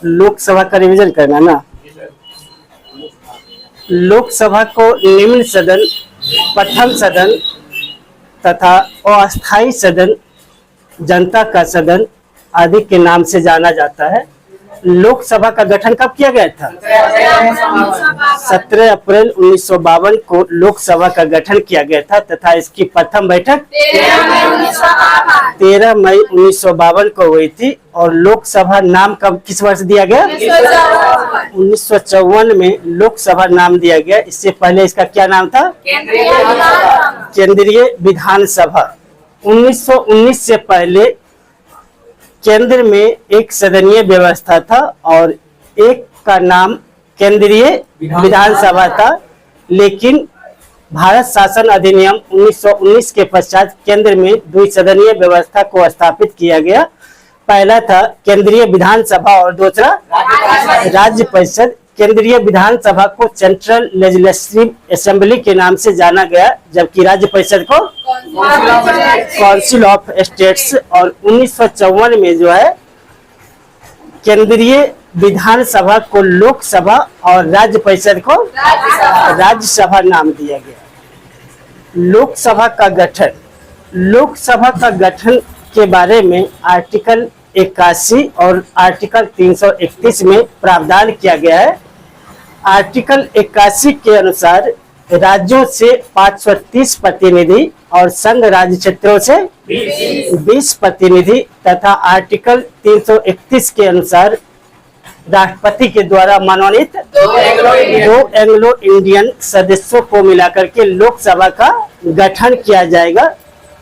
लोकसभा का रिवीजन करना ना। लोकसभा को निम्न सदन, प्रथम सदन तथा अस्थायी सदन, जनता का सदन आदि के नाम से जाना जाता है। लोकसभा का गठन कब किया गया था? 17 अप्रैल 1952 को लोकसभा का गठन किया गया था तथा इसकी प्रथम बैठक 13 मई 1952 को हुई थी। और लोकसभा नाम कब किस वर्ष दिया गया? 1954 में लोकसभा नाम दिया गया। इससे पहले इसका क्या नाम था? केंद्रीय विधानसभा। 1919 से पहले केंद्र में एक सदनीय व्यवस्था था और एक का नाम केंद्रीय विधानसभा था, लेकिन भारत शासन अधिनियम 1919 के पश्चात केंद्र में द्विसदनीय व्यवस्था को स्थापित किया गया। पहला था केंद्रीय विधानसभा और दूसरा राज्य परिषद। केंद्रीय विधानसभा को सेंट्रल लेजिस्लेटिव असेंबली के नाम से जाना गया, जबकि राज्य परिषद को काउंसिल ऑफ स्टेट्स। और 1954 में जो है केंद्रीय विधानसभा को लोकसभा और राज्य परिषद को राज्यसभा नाम दिया गया। लोकसभा का गठन। लोकसभा का गठन के बारे में आर्टिकल 81 और आर्टिकल 331 में प्रावधान किया गया है। आर्टिकल 81 के अनुसार राज्यों से 530 प्रतिनिधि और संघ राज्य क्षेत्रों से 20 प्रतिनिधि तथा आर्टिकल 331 के अनुसार राष्ट्रपति के द्वारा मनोनीत 2 एंग्लो इंडियन सदस्यों को मिलाकर के लोकसभा का गठन किया जाएगा।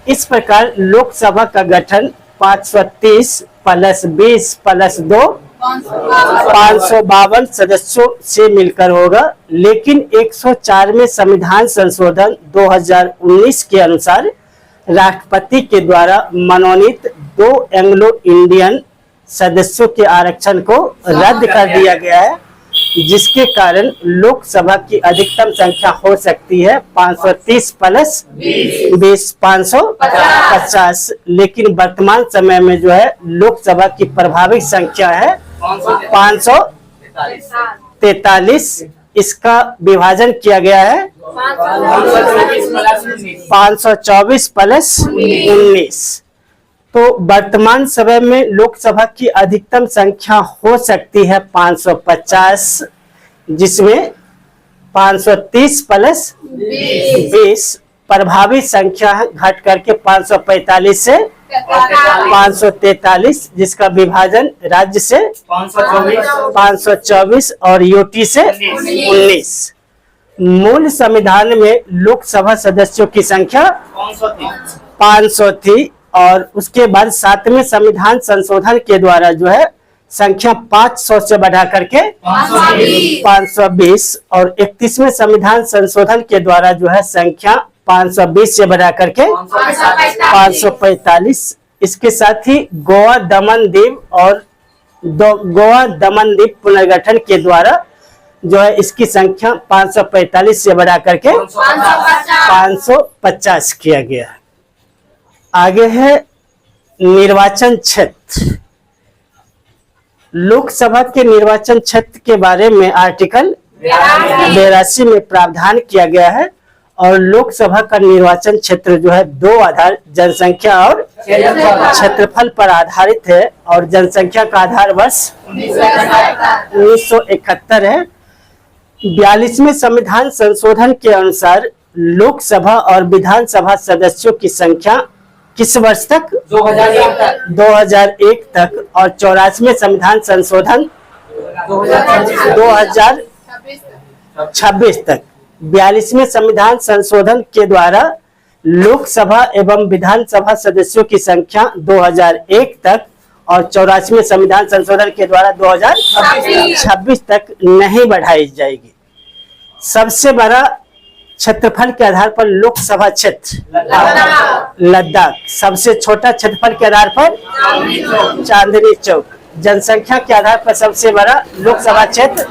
इस प्रकार लोकसभा का गठन 530 प्लस 20 प्लस 2 552 सदस्यों से मिलकर होगा। लेकिन 104 में संविधान संशोधन 2019 के अनुसार राष्ट्रपति के द्वारा मनोनीत 2 एंग्लो इंडियन सदस्यों के आरक्षण को रद्द कर दिया गया है, जिसके कारण लोकसभा की अधिकतम संख्या हो सकती है 530 प्लस 20 550। लेकिन वर्तमान समय में जो है लोकसभा की प्रभावी संख्या है 543। इसका विभाजन किया गया है 524 प्लस 19। तो वर्तमान समय में लोकसभा की अधिकतम संख्या हो सकती है 550, जिसमें 530 प्लस 20 प्रभावी संख्या घट करके 545 से 543, जिसका विभाजन राज्य से 524 और यूटी से 19। मूल संविधान में लोकसभा सदस्यों की संख्या 500 थी और उसके बाद 7वें संविधान संशोधन के द्वारा जो है संख्या 500 से बढ़ा करके 520 और 31वें संविधान संशोधन के द्वारा जो है संख्या 520 से बढ़ा करके 545। इसके साथ ही गोवा दमन दीव और गोवा दमन दीव पुनर्गठन के द्वारा जो है इसकी संख्या 545 से बढ़ा करके 550 किया गया। आगे है निर्वाचन क्षेत्र। लोकसभा के निर्वाचन क्षेत्र के बारे में आर्टिकल 82 में प्रावधान किया गया है और लोकसभा का निर्वाचन क्षेत्र जो है 2 आधार जनसंख्या और क्षेत्रफल पर आधारित है और जनसंख्या का आधार वर्ष 1971 है। 42वें संविधान संशोधन के अनुसार लोकसभा और विधानसभा सदस्यों की संख्या किस वर्ष तक? 2001 तक। और 84वें संविधान संशोधन 2026 तक। 42वें संविधान संशोधन के द्वारा लोकसभा एवं विधानसभा सदस्यों की संख्या 2001 तक और 84वें संविधान संशोधन के द्वारा 2026 तक नहीं बढ़ाई जाएगी। सबसे बड़ा क्षेत्रफल के आधार पर लोकसभा क्षेत्र लद्दाख, सबसे छोटा क्षेत्रफल के आधार पर चांदनी चौक, जनसंख्या के आधार पर सबसे बड़ा लोकसभा क्षेत्र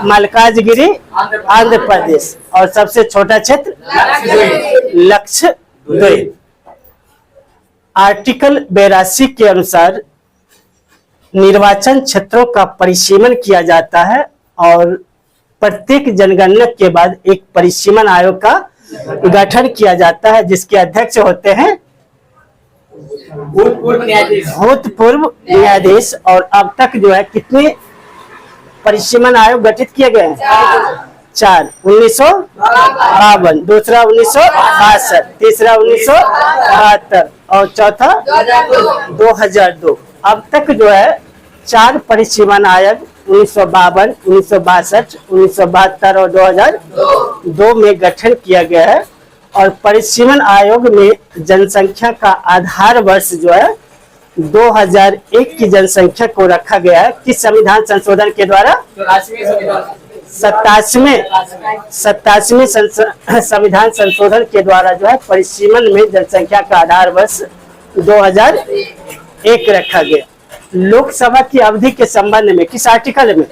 मल्काजगिरी आंध्र प्रदेश और सबसे छोटा क्षेत्र लक्षद्वीप। आर्टिकल 82 के अनुसार निर्वाचन क्षेत्रों का परिसीमन किया जाता है और प्रत्येक जनगणना के बाद एक परिसीमन आयोग का गठन किया जाता है, जिसके अध्यक्ष होते हैं भूतपूर्व न्यायाधीश। और अब तक जो है कितने परिसीमन आयोग गठित किए गए हैं? 4। 1952, दूसरा 1962, तीसरा 1972 और चौथा 2002। अब तक जो है 4 परिसीमन आयोग 1952, 1962, 1972 और 2002 में गठन किया गया है। और परिसीमन आयोग में जनसंख्या का आधार वर्ष जो है 2001 की जनसंख्या को रखा गया है। किस संविधान संशोधन के द्वारा? 87वें संविधान संशोधन के द्वारा जो है परिसीमन में जनसंख्या का आधार वर्ष 2001 रखा गया। लोकसभा की अवधि के संबंध में किस आर्टिकल में?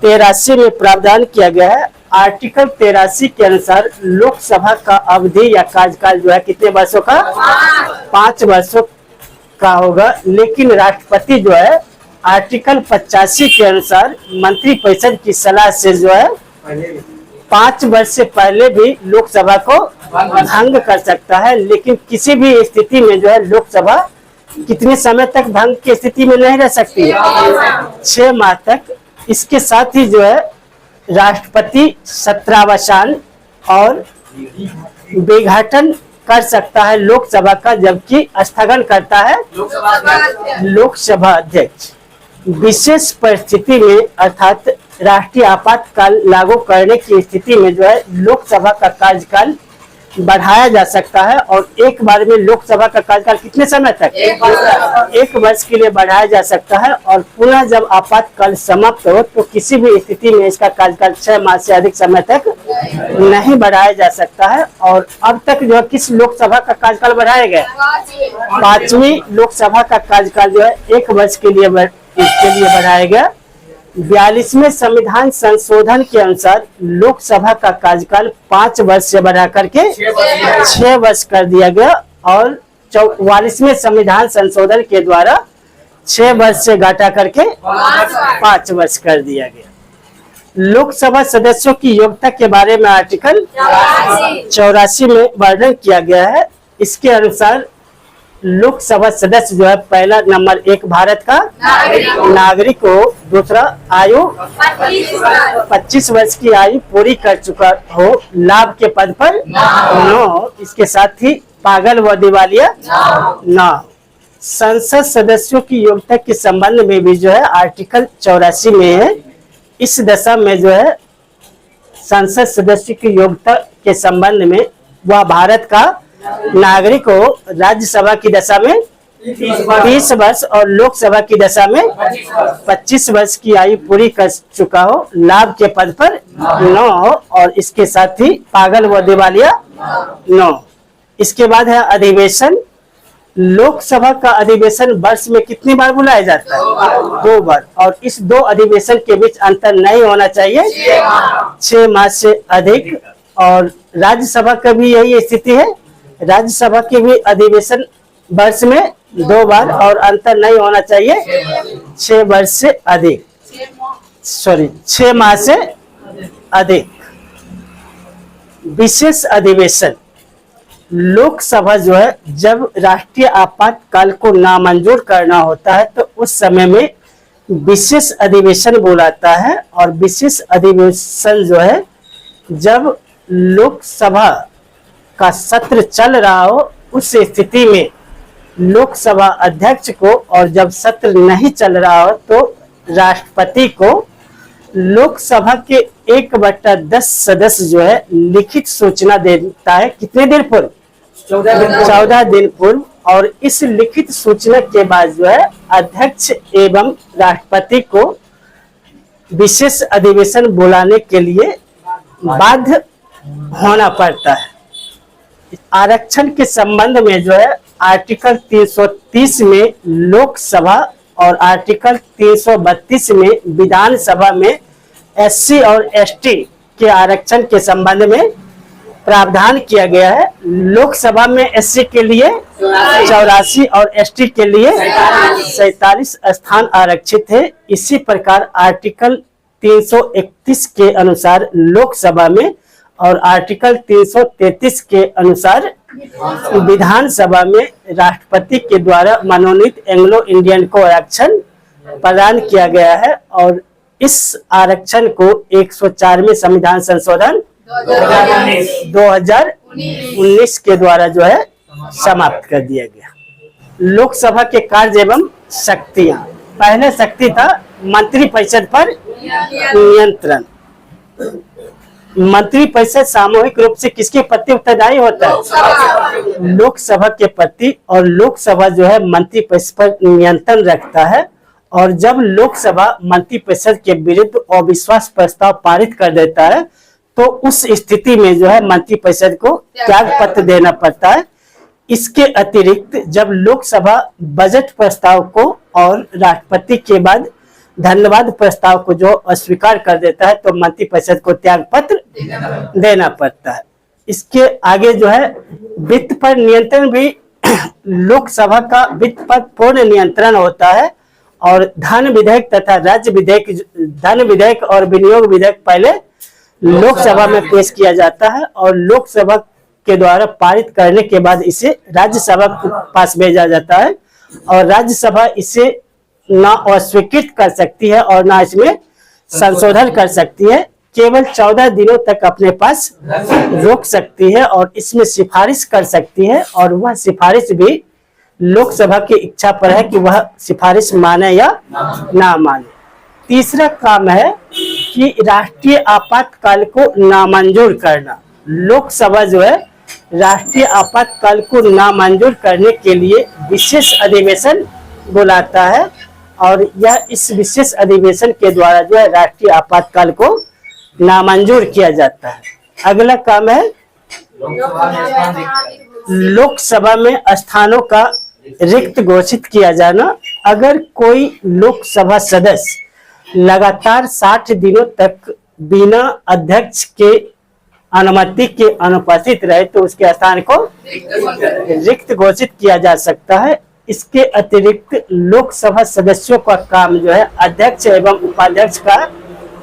83 में प्रावधान किया गया है। आर्टिकल 83 के अनुसार लोकसभा का अवधि या कार्यकाल जो है कितने वर्षों का? 5 वर्षों का होगा। लेकिन राष्ट्रपति जो है आर्टिकल 85 के अनुसार मंत्रिपरिषद की सलाह से जो है 5 वर्ष से पहले भी लोकसभा को भंग कर सकता है। लेकिन किसी भी स्थिति में जो है लोकसभा कितने समय तक भंग की स्थिति में नहीं रह सकती है? 6 माह तक। इसके साथ ही जो है राष्ट्रपति सत्रावसान और विघटन कर सकता है लोकसभा का, जबकि स्थगन करता है लोकसभा अध्यक्ष। विशेष परिस्थिति में अर्थात राष्ट्रीय आपातकाल लागू करने की स्थिति में जो है लोकसभा का कार्यकाल बढ़ाया जा सकता है। और एक बार में लोकसभा का कार्यकाल कितने समय तक? 1 वर्ष के लिए बढ़ाया जा सकता है। और पुनः जब आपातकाल समाप्त हो तो किसी भी स्थिति में इसका कार्यकाल 6 माह से अधिक समय तक नहीं बढ़ाया जा सकता है। और अब तक जो है किस लोकसभा का कार्यकाल बढ़ाया गया? 5वीं लोकसभा का कार्यकाल जो है 1 वर्ष के लिए बढ़ाया गया। 42वें संविधान संशोधन के अनुसार लोकसभा का कार्यकाल 5 वर्ष से बढ़ा करके 6 वर्ष कर दिया गया। और 44वें संविधान संशोधन के द्वारा 6 वर्ष से घटा करके 5 वर्ष कर दिया गया। लोकसभा सदस्यों की योग्यता के बारे में आर्टिकल 84 में वर्णन किया गया है। इसके अनुसार लोकसभा सदस्य जो है पहला नंबर 1 भारत का नागरिक हो, दूसरा आयु 25 वर्ष की आयु पूरी कर चुका हो, लाभ के पद पर 9, इसके साथ ही पागल व दिवालिया 9। संसद सदस्यों की योग्यता के संबंध में भी जो है आर्टिकल 84 में है। इस दशा में जो है संसद सदस्य की योग्यता के संबंध में वह भारत का नागरिक हो, राज्यसभा की दशा में 30 वर्ष और लोकसभा की दशा में 25 वर्ष की आयु पूरी कर चुका हो, लाभ के पद पर 9 हो और इसके साथ ही पागल व दिवालिया 9। इसके बाद है अधिवेशन। लोकसभा का अधिवेशन वर्ष में कितनी बार बुलाया जाता है? 2 बार। और इस 2 अधिवेशन के बीच अंतर नहीं होना चाहिए 6 माह से अधिक। और राज्यसभा का भी यही स्थिति है। राज्यसभा के भी अधिवेशन वर्ष में 2 बार और अंतर नहीं होना चाहिए 6 वर्ष से अधिक, 6 माह से अधिक। विशेष अधिवेशन। लोकसभा जो है जब राष्ट्रीय आपातकाल को नामंजूर करना होता है तो उस समय में विशेष अधिवेशन बुलाता है। और विशेष अधिवेशन जो है जब लोकसभा का सत्र चल रहा हो उस स्थिति में लोकसभा अध्यक्ष को, और जब सत्र नहीं चल रहा हो तो राष्ट्रपति को लोकसभा के 1/10 सदस्य जो है लिखित सूचना देता है। कितने दिन पूर्व? 14 दिन पूर्व। और इस लिखित सूचना के बाद जो है अध्यक्ष एवं राष्ट्रपति को विशेष अधिवेशन बुलाने के लिए बाध्य होना पड़ता है। आरक्षण के संबंध में जो है आर्टिकल 330 में लोकसभा और आर्टिकल 332 में विधानसभा में SC और ST के आरक्षण के संबंध में प्रावधान किया गया है। लोकसभा में एससी के लिए 84 और एसटी के लिए 47 स्थान आरक्षित है। इसी प्रकार आर्टिकल 331 के अनुसार लोकसभा में और आर्टिकल 333 के अनुसार विधानसभा में राष्ट्रपति के द्वारा मनोनीत एंग्लो इंडियन को आरक्षण प्रदान किया गया है और इस आरक्षण को 104वें संविधान संशोधन 2019 के द्वारा जो है समाप्त कर दिया गया। लोकसभा के कार्य एवं शक्तियां, पहले शक्ति था मंत्रिपरिषद पर नियंत्रण। मंत्रिपरिषद सामूहिक रूप से किसके प्रति उत्तरदायी होता है? लोकसभा के प्रति। और लोकसभा जो है मंत्रिपरिषद पर नियंत्रण रखता है और जब लोकसभा मंत्रिपरिषद के विरुद्ध अविश्वास प्रस्ताव पारित कर देता है तो उस स्थिति में जो है मंत्रिपरिषद को त्याग पत्र देना पड़ता है। इसके अतिरिक्त जब लोकसभा बजट प्रस्ताव को और राष्ट्रपति के बाद धन्यवाद प्रस्ताव को जो अस्वीकार कर देता है तो मंत्रिपरिषद को त्याग पत्र देना पड़ता है। इसके आगे जो है वित्त पर नियंत्रण भी लोकसभा का वित्त पर पूर्ण नियंत्रण होता है और धन विधेयक तथा राज्य विधेयक, धन विधेयक और विनियोग विधेयक पहले लोकसभा में पेश किया जाता है और लोकसभा के द्वारा पारित करने के बाद इसे राज्यसभा के पास भेजा जाता है और राज्यसभा इसे ना अस्वीकृत कर सकती है और ना इसमें संशोधन कर सकती है। केवल 14 दिनों तक अपने पास रोक सकती है और इसमें सिफारिश कर सकती है और वह सिफारिश भी लोकसभा की इच्छा पर है कि वह सिफारिश माने या ना माने। तीसरा काम है कि राष्ट्रीय आपातकाल को नामंजूर करना। लोकसभा जो है राष्ट्रीय आपातकाल को नामंजूर करने के लिए विशेष अधिवेशन बुलाता है और यह इस विशेष अधिवेशन के द्वारा जो है राष्ट्रीय आपातकाल को नामंजूर किया जाता है। अगला काम है लोकसभा में स्थानों का रिक्त घोषित किया जाना। अगर कोई लोकसभा सदस्य लगातार 60 दिनों तक बिना अध्यक्ष के अनुमति के अनुपस्थित रहे तो उसके स्थान को रिक्त घोषित किया जा सकता है। इसके अतिरिक्त लोकसभा सदस्यों का काम जो है अध्यक्ष एवं उपाध्यक्ष का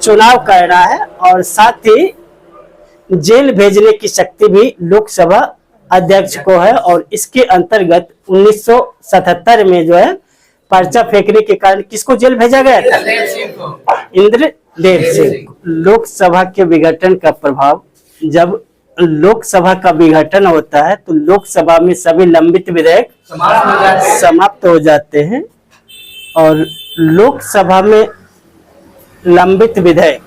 चुनाव करना है और साथ ही जेल भेजने की शक्ति भी लोकसभा अध्यक्ष को है और इसके अंतर्गत 1977 में जो है पर्चा फेंकने के कारण किसको जेल भेजा गया था? इंद्रदेव सिंह। लोकसभा के विघटन का प्रभाव, जब लोकसभा का विघटन होता है तो लोकसभा में सभी लंबित विधेयक समाप्त हो जाते हैं और लोकसभा में लंबित विधेयक,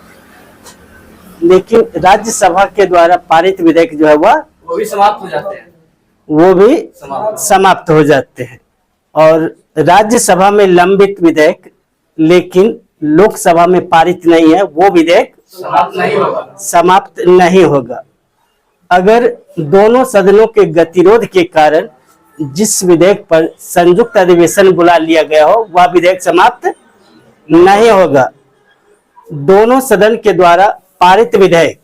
लेकिन राज्यसभा के द्वारा पारित विधेयक जो है वो भी समाप्त हो जाते हैं, वो भी समाप्त हो जाते हैं। और राज्यसभा में लंबित विधेयक लेकिन लोकसभा में पारित नहीं है, वो विधेयक समाप्त नहीं होगा। अगर दोनों सदनों के गतिरोध के कारण जिस विधेयक पर संयुक्त अधिवेशन बुला लिया गया हो वह विधेयक समाप्त नहीं होगा। दोनों सदन के द्वारा पारित विधेयक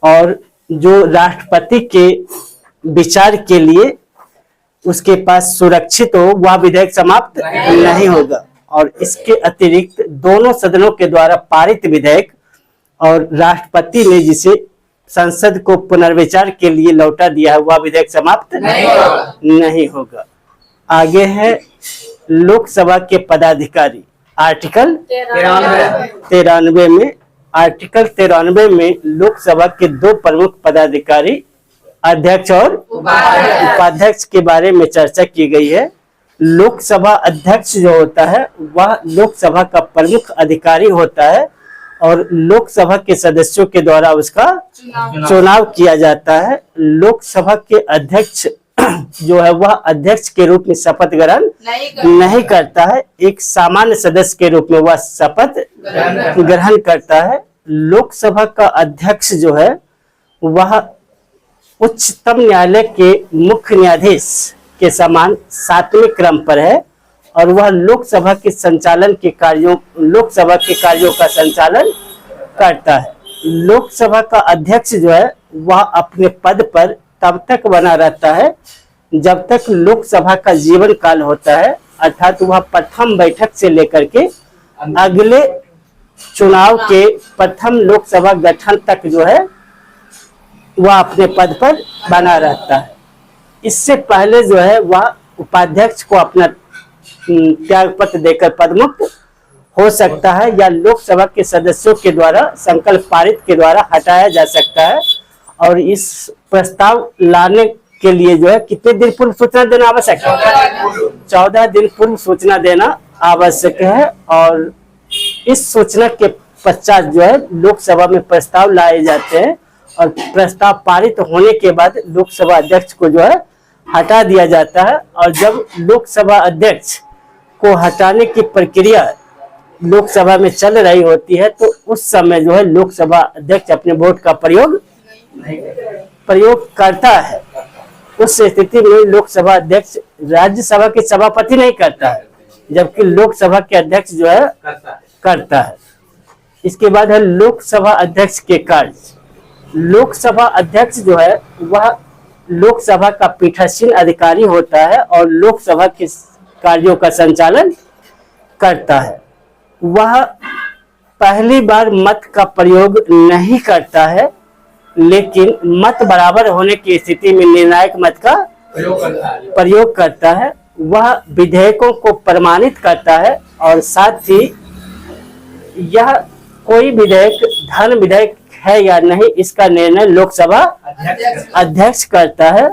और जो राष्ट्रपति के विचार के लिए उसके पास सुरक्षित हो वह विधेयक समाप्त नहीं होगा। और इसके अतिरिक्त दोनों सदनों के द्वारा पारित विधेयक और राष्ट्रपति ने जिसे संसद को पुनर्विचार के लिए लौटा दिया है वह विधेयक समाप्त नहीं होगा। आगे है लोकसभा के पदाधिकारी। आर्टिकल 93 में, आर्टिकल 93 में लोकसभा के दो प्रमुख पदाधिकारी अध्यक्ष और उपाध्यक्ष के बारे में चर्चा की गई है। लोकसभा अध्यक्ष जो होता है वह लोकसभा का प्रमुख अधिकारी होता है और लोकसभा के सदस्यों के द्वारा उसका चुनाव किया जाता है। लोकसभा के अध्यक्ष जो है वह अध्यक्ष के रूप में शपथ ग्रहण नहीं करता है, एक सामान्य सदस्य के रूप में वह शपथ ग्रहण करता है। लोकसभा का अध्यक्ष जो है वह उच्चतम न्यायालय के मुख्य न्यायाधीश के समान 7वें क्रम पर है और वह लोकसभा के संचालन के कार्यों, लोकसभा के कार्यों का संचालन करता है। लोकसभा का अध्यक्ष जो है वह अपने पद पर तब तक बना रहता है जब तक लोकसभा का जीवन काल होता है, अर्थात वह प्रथम बैठक से लेकर के अगले चुनाव के प्रथम लोकसभा गठन तक जो है वह अपने पद पर बना रहता है। इससे पहले जो है वह उपाध्यक्ष को अपना त्याग पत्र देकर पदमुक्त हो सकता है या लोकसभा के सदस्यों के द्वारा संकल्प पारित के द्वारा हटाया जा सकता है। और इस प्रस्ताव लाने के लिए जो है कितने दिन पूर्व सूचना देना आवश्यक है? 14 दिन पूर्व सूचना देना आवश्यक है। और इस सूचना के पश्चात जो है लोकसभा में प्रस्ताव लाए जाते हैं और प्रस्ताव पारित होने के बाद लोकसभा अध्यक्ष को जो है हटा दिया जाता है। और जब लोकसभा अध्यक्ष को हटाने की प्रक्रिया लोकसभा में चल रही होती है तो उस समय जो है लोकसभा अध्यक्ष अपने वोट का प्रयोग करता है। उस स्थिति में लोकसभा अध्यक्ष राज्यसभा के सभापति नहीं करता है, जबकि लोकसभा के अध्यक्ष जो है करता है। इसके बाद है लोकसभा अध्यक्ष के कार्य। लोकसभा अध्यक्ष जो है वह लोकसभा का पीठासीन अधिकारी होता है और लोकसभा के कार्यों का संचालन करता है। वह पहली बार मत का प्रयोग नहीं करता है, लेकिन मत बराबर होने की स्थिति में निर्णायक मत का प्रयोग करता है। वह विधेयकों को प्रमाणित करता है और साथ ही यह कोई विधेयक धर्म विधेयक है या नहीं इसका निर्णय लोकसभा अध्यक्ष करता है।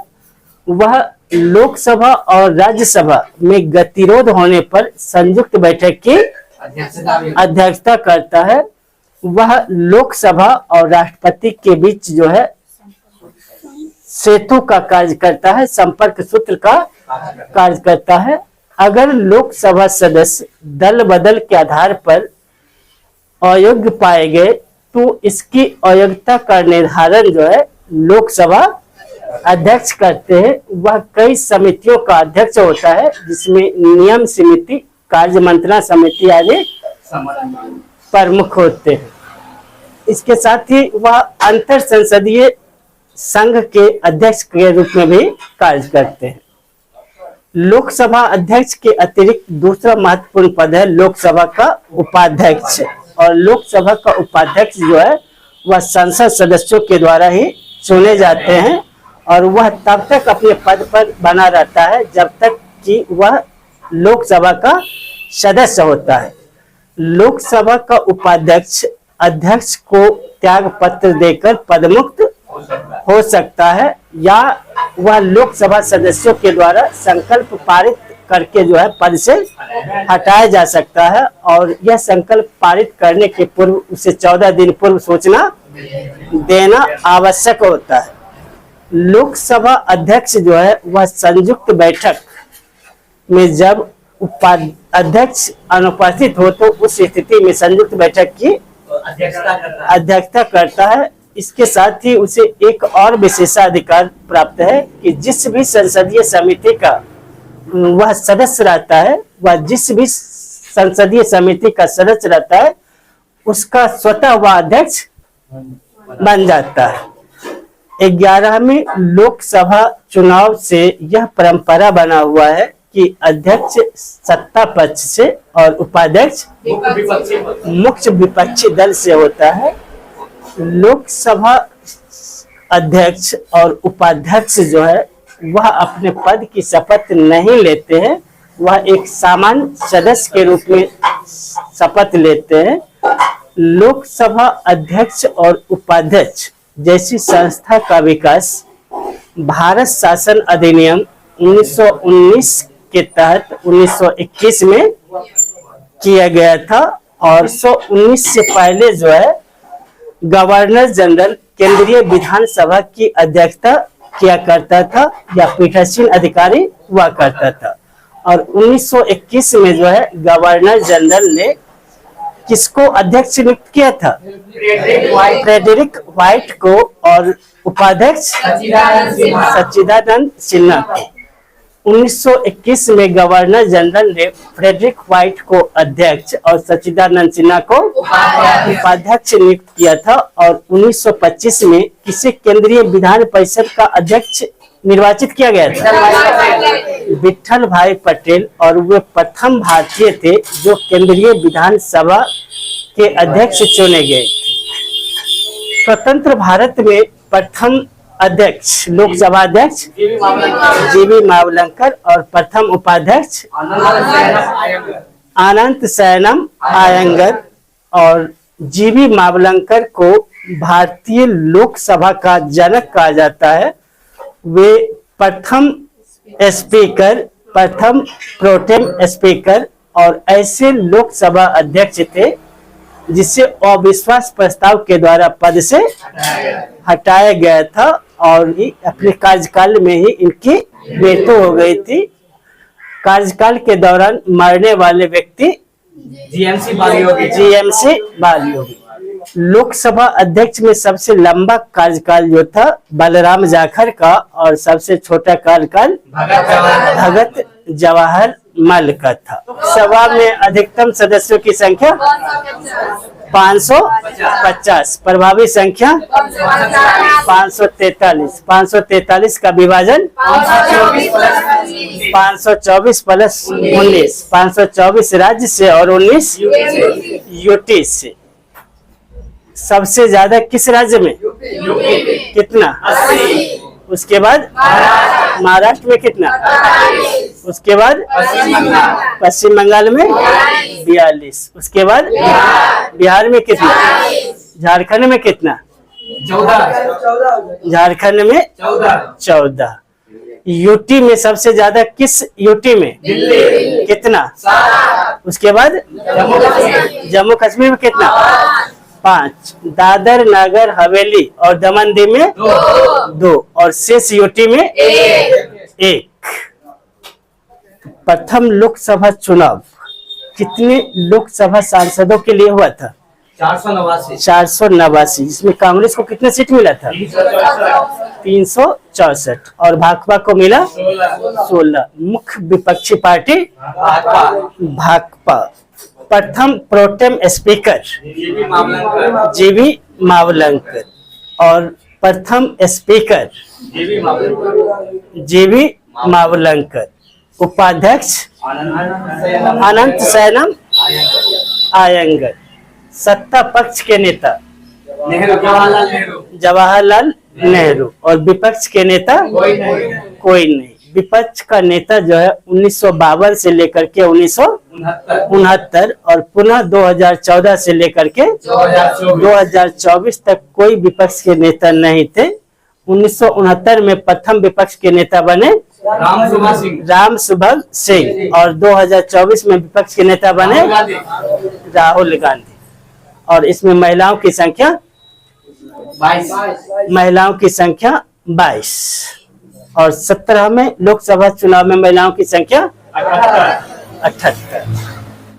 वह लोकसभा और राज्यसभा में गतिरोध होने पर संयुक्त बैठक की अध्यक्षता करता है। वह लोकसभा और राष्ट्रपति के बीच जो है सेतु का कार्य करता है, संपर्क सूत्र का कार्य करता है। अगर लोकसभा सदस्य दल बदल के आधार पर अयोग्य पाए गए तो इसकी अयोग्यता का निर्धारण जो है लोकसभा अध्यक्ष करते हैं। वह कई समितियों का अध्यक्ष होता है जिसमें नियम समिति, कार्य मंत्रणा समिति आदि प्रमुख होते हैं। इसके साथ ही वह अंतर संसदीय संघ के अध्यक्ष के रूप में भी कार्य करते हैं। लोकसभा अध्यक्ष के अतिरिक्त दूसरा महत्वपूर्ण पद है लोकसभा का उपाध्यक्ष। और लोकसभा का उपाध्यक्ष जो है वह संसद सदस्यों के द्वारा ही चुने जाते हैं और वह तब तक अपने पद पर बना रहता है जब तक कि वह लोकसभा का सदस्य होता है। लोकसभा का उपाध्यक्ष अध्यक्ष को त्याग पत्र देकर पदमुक्त हो सकता है या वह लोकसभा सदस्यों के द्वारा संकल्प पारित करके जो है पद से हटाया जा सकता है। और यह संकल्प पारित करने के पूर्व उसे 14 दिन पूर्व सूचना देना आवश्यक होता है। लोकसभा अध्यक्ष जो है वह संयुक्त बैठक में जब अध्यक्ष अनुपस्थित हो तो उस स्थिति में संयुक्त बैठक की अध्यक्षता करता है। इसके साथ ही उसे एक और विशेषाधिकार प्राप्त है कि जिस भी संसदीय समिति का वह सदस्य रहता है, वह जिस भी संसदीय समिति का सदस्य रहता है उसका स्वतः वह अध्यक्ष बन जाता है। 11वीं लोकसभा चुनाव से यह परंपरा बना हुआ है कि अध्यक्ष सत्ता पक्ष से और उपाध्यक्ष मुख्य विपक्षी दल से होता है। लोकसभा अध्यक्ष और उपाध्यक्ष जो है वह अपने पद की शपथ नहीं लेते हैं, वह एक सामान्य सदस्य के रूप में शपथ लेते हैं। लोकसभा अध्यक्ष और उपाध्यक्ष जैसी संस्था का विकास भारत शासन अधिनियम 1919 के तहत 1921 में किया गया था और 1919 से पहले जो है गवर्नर जनरल केंद्रीय विधानसभा की अध्यक्षता किया करता था या पीठासीन अधिकारी हुआ करता था। और 1921 में जो है गवर्नर जनरल ने किसको अध्यक्ष नियुक्त किया था? फ्रेडरिक व्हाइट को और उपाध्यक्ष सच्चिदानंद सिन्हा को। 1921 में गवर्नर जनरल ने फ्रेडरिक व्हाइट को अध्यक्ष और सच्चिदानंद सिन्हा को उपाध्यक्ष नियुक्त किया था। और 1925 में किसे केंद्रीय विधान परिषद का अध्यक्ष निर्वाचित किया गया था? विठल भाई पटेल। और वे प्रथम भारतीय थे जो केंद्रीय विधानसभा के अध्यक्ष चुने गए थे। स्वतंत्र भारत में प्रथम अध्यक्ष, लोकसभा अध्यक्ष जीवी मावलंकर और प्रथम उपाध्यक्ष अनंत शयनम आयंगर। और जीवी मावलंकर को भारतीय लोकसभा का जनक कहा जाता है। वे प्रथम स्पीकर, प्रथम प्रोटेम स्पीकर और ऐसे लोकसभा अध्यक्ष थे जिसे अविश्वास प्रस्ताव के द्वारा पद से हटाया गया था और अपने कार्यकाल में ही इनकी मृत्यु हो गई थी। कार्यकाल के दौरान मरने वाले व्यक्ति जीएमसी बालियोगी। लोकसभा अध्यक्ष में सबसे लंबा कार्यकाल जो था बलराम जाखड़ का और सबसे छोटा कार्यकाल भगत जवाहर मल का था। सभा में अधिकतम सदस्यों की संख्या 550, प्रभावी संख्या 543। 543 का विभाजन 524 प्लस 19, 524 राज्य से और 19 यूटी से। सबसे ज्यादा किस राज्य में? कितना? 80। उसके बाद महाराष्ट्र में कितना? उसके बाद पश्चिम बंगाल में 42। उसके बाद बिहार में कितना? झारखंड में कितना? 14। झारखंड में 14। यूटी में सबसे ज्यादा किस यूटी में? दिल्ली। कितना? 7। उसके बाद जम्मू कश्मीर में कितना? 5। दादर नगर हवेली और दमन दीव में 2 और शेष यूटी में 1। प्रथम लोकसभा चुनाव कितने लोकसभा सांसदों के लिए हुआ था? 489। इसमें कांग्रेस को कितने सीट मिला था? 364 और भाकपा को मिला 16। मुख्य विपक्षी पार्टी भाकपा। प्रथम प्रोटेम स्पीकर जीवी मावलंकर और प्रथम स्पीकर जीवी मावलंकर। उपाध्यक्ष अनंत शयनम आयंगर। सत्ता पक्ष के नेता जवाहरलाल नेहरू और विपक्ष के नेता कोई नहीं। विपक्ष का नेता जो है 1952 से लेकर के 1969 और पुनः 2014 से लेकर के 2024 तक कोई विपक्ष के नेता नहीं थे। 1969 में प्रथम विपक्ष के नेता बने राम सुभग सिंह और 2024 में विपक्ष के नेता बने राहुल गांधी। और इसमें महिलाओं की संख्या 22 और 17 में लोकसभा चुनाव में महिलाओं की संख्या 78।